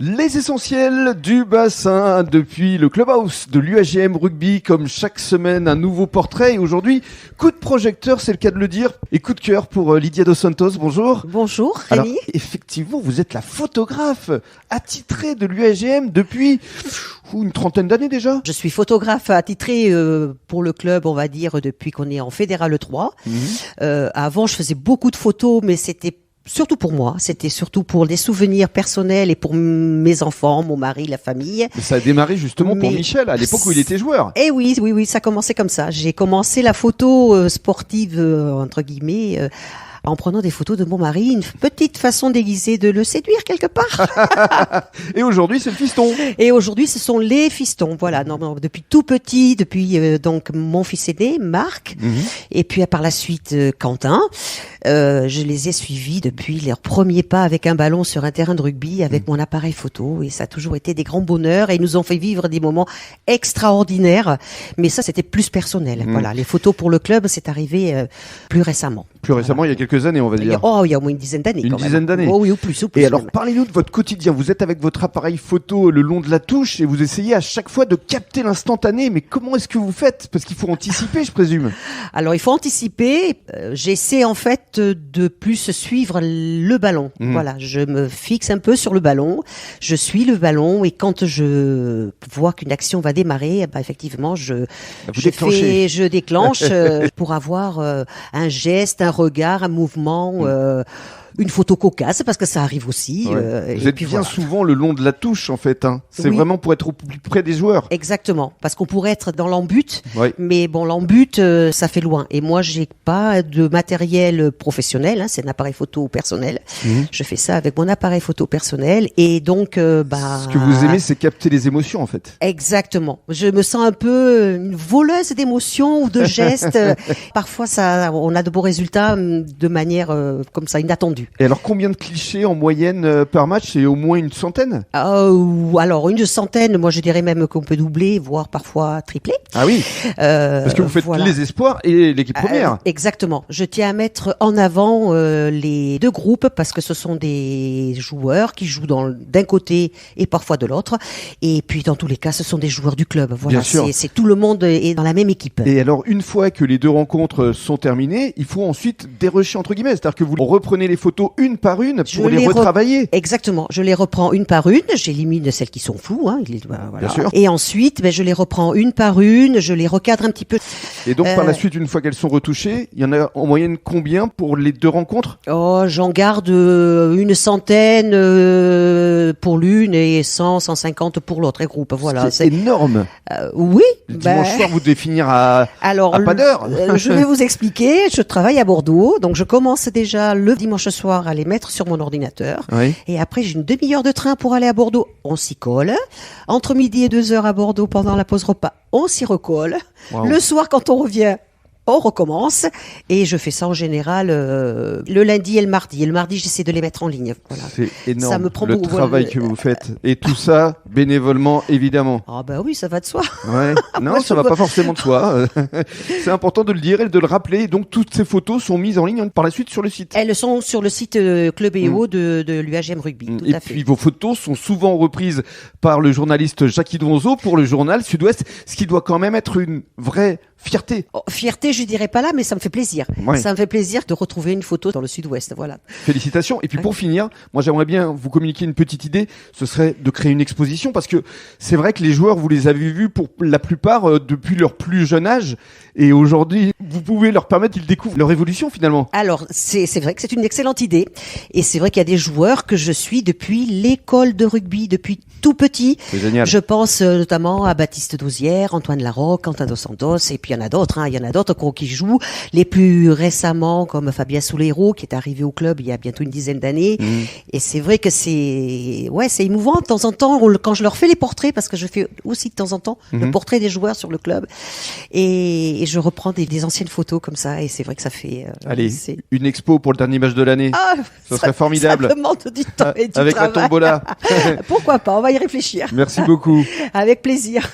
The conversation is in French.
Les essentiels du bassin depuis le clubhouse de l'UAGM Rugby, comme chaque semaine un nouveau portrait. Et aujourd'hui, coup de projecteur, c'est le cas de le dire, et coup de cœur pour Lydia Dos Santos. Bonjour. Bonjour Rémi. Alors, effectivement, vous êtes la photographe attitrée de l'UAGM depuis une trentaine d'années déjà. Je suis photographe attitrée pour le club, on va dire, depuis qu'on est en Fédéral 3. Avant, je faisais beaucoup de photos, mais c'était surtout pour moi, c'était surtout pour des souvenirs personnels et pour mes enfants, mon mari, la famille. Mais ça a démarré justement pour Michel, à l'époque où il était joueur. Eh oui, ça a commencé comme ça. J'ai commencé la photo sportive, entre guillemets, en prenant des photos de mon mari, une petite façon déguisée de le séduire quelque part. Et aujourd'hui, c'est le fiston. Et aujourd'hui, ce sont les fistons. Voilà, non, depuis tout petit, depuis donc mon fils aîné, Marc, et puis par la suite Quentin. Je les ai suivis depuis leurs premiers pas avec un ballon sur un terrain de rugby, avec mon appareil photo, et ça a toujours été des grands bonheurs, et ils nous ont fait vivre des moments extraordinaires. Mais ça, c'était plus personnel. Voilà, les photos pour le club, c'est arrivé plus récemment. Plus récemment, il y a quelques années, on va dire. Il y a au moins une dizaine d'années. Une dizaine d'années. Oh oui, ou plus. Et alors, parlez-nous de votre quotidien. Vous êtes avec votre appareil photo le long de la touche et vous essayez à chaque fois de capter l'instantané. Mais comment est-ce que vous faites ? Parce qu'il faut anticiper, je présume. Alors, il faut anticiper. J'essaie en fait de plus suivre le ballon. Voilà, je me fixe un peu sur le ballon. Je suis le ballon et quand je vois qu'une action va démarrer, effectivement, je déclenche pour avoir un geste, un regard, un mouvement, une photo cocasse, parce que ça arrive aussi. Vous êtes bien souvent le long de la touche, en fait. C'est vraiment pour être au plus près des joueurs. Exactement, parce qu'on pourrait être dans l'embut, mais bon, l'embut, ça fait loin. Et moi, j'ai pas de matériel professionnel, c'est un appareil photo personnel. Je fais ça avec mon appareil photo personnel, et donc, ce que vous aimez, c'est capter les émotions, en fait. Exactement. Je me sens un peu une voleuse d'émotions ou de gestes. Parfois, on a de beaux résultats de manière comme ça, inattendue. Et alors, combien de clichés en moyenne par match ? C'est au moins une centaine ? Alors, une centaine, moi je dirais même qu'on peut doubler, voire parfois tripler. Ah oui, parce que vous faites les espoirs et l'équipe première. Exactement. Je tiens à mettre en avant les deux groupes, parce que ce sont des joueurs qui jouent d'un côté et parfois de l'autre. Et puis, dans tous les cas, ce sont des joueurs du club. Voilà, c'est tout le monde est dans la même équipe. Et alors, une fois que les deux rencontres sont terminées, il faut ensuite dérocher, entre guillemets. C'est-à-dire que vous reprenez les photos une par une pour les retravailler. Exactement. Je les reprends une par une. J'élimine celles qui sont floues. Voilà. Bien sûr. Et ensuite, je les reprends une par une. Je les recadre un petit peu. Et donc, par la suite, une fois qu'elles sont retouchées, il y en a en moyenne combien pour les deux rencontres ? J'en garde une centaine pour l'une et 150 pour l'autre groupe. Voilà. C'est énorme. Oui. Le dimanche soir, vous devez finir à pas d'heure. Je vais vous expliquer. Je travaille à Bordeaux. Donc, je commence déjà le dimanche soir à les mettre sur mon ordinateur. Et après, j'ai une demi-heure de train pour aller à Bordeaux. On s'y colle. Entre midi et 2h à Bordeaux, pendant la pause repas, on s'y recolle. Wow. Le soir, quand on revient, on recommence. Et je fais ça en général le lundi et le mardi. Et le mardi, j'essaie de les mettre en ligne. Voilà. C'est énorme, ça me prend le travail que vous faites. Et tout ça, bénévolement, évidemment. Ah oui, ça va de soi. Non, ça va pas forcément de soi. C'est important de le dire et de le rappeler. Donc, toutes ces photos sont mises en ligne par la suite sur le site. Elles sont sur le site Club EO de l'UAGM Rugby. Tout à fait. Puis, vos photos sont souvent reprises par le journaliste Jackie Donzo pour le journal Sud-Ouest, ce qui doit quand même être une vraie fierté. Fierté, je dirais pas là, mais ça me fait plaisir. Ça me fait plaisir de retrouver une photo dans le Sud-Ouest, voilà. Félicitations. Et puis pour finir, moi j'aimerais bien vous communiquer une petite idée. Ce serait de créer une exposition, parce que c'est vrai que les joueurs, vous les avez vus pour la plupart depuis leur plus jeune âge. Et aujourd'hui, vous pouvez leur permettre qu'ils découvrent leur évolution finalement. Alors, c'est vrai que c'est une excellente idée. Et c'est vrai qu'il y a des joueurs que je suis depuis l'école de rugby, depuis tout petit. C'est génial. Je pense notamment à Baptiste Dauzière, Antoine Larocque, Quentin Dos Santos, et puis il y en a d'autres. Il y en a d'autres qui jouent. Les plus récemment, comme Fabien Souleiro, qui est arrivé au club il y a bientôt une dizaine d'années. Et c'est vrai que c'est émouvant de temps en temps quand je leur fais les portraits, parce que je fais aussi de temps en temps le portrait des joueurs sur le club. Et je reprends des anciennes photos comme ça, et c'est vrai que ça fait... Allez, une expo pour le dernier match de l'année. Ça serait formidable. Ça demande du temps et du Avec travail. La tombola. Pourquoi pas, on va y réfléchir. Merci beaucoup. Avec plaisir.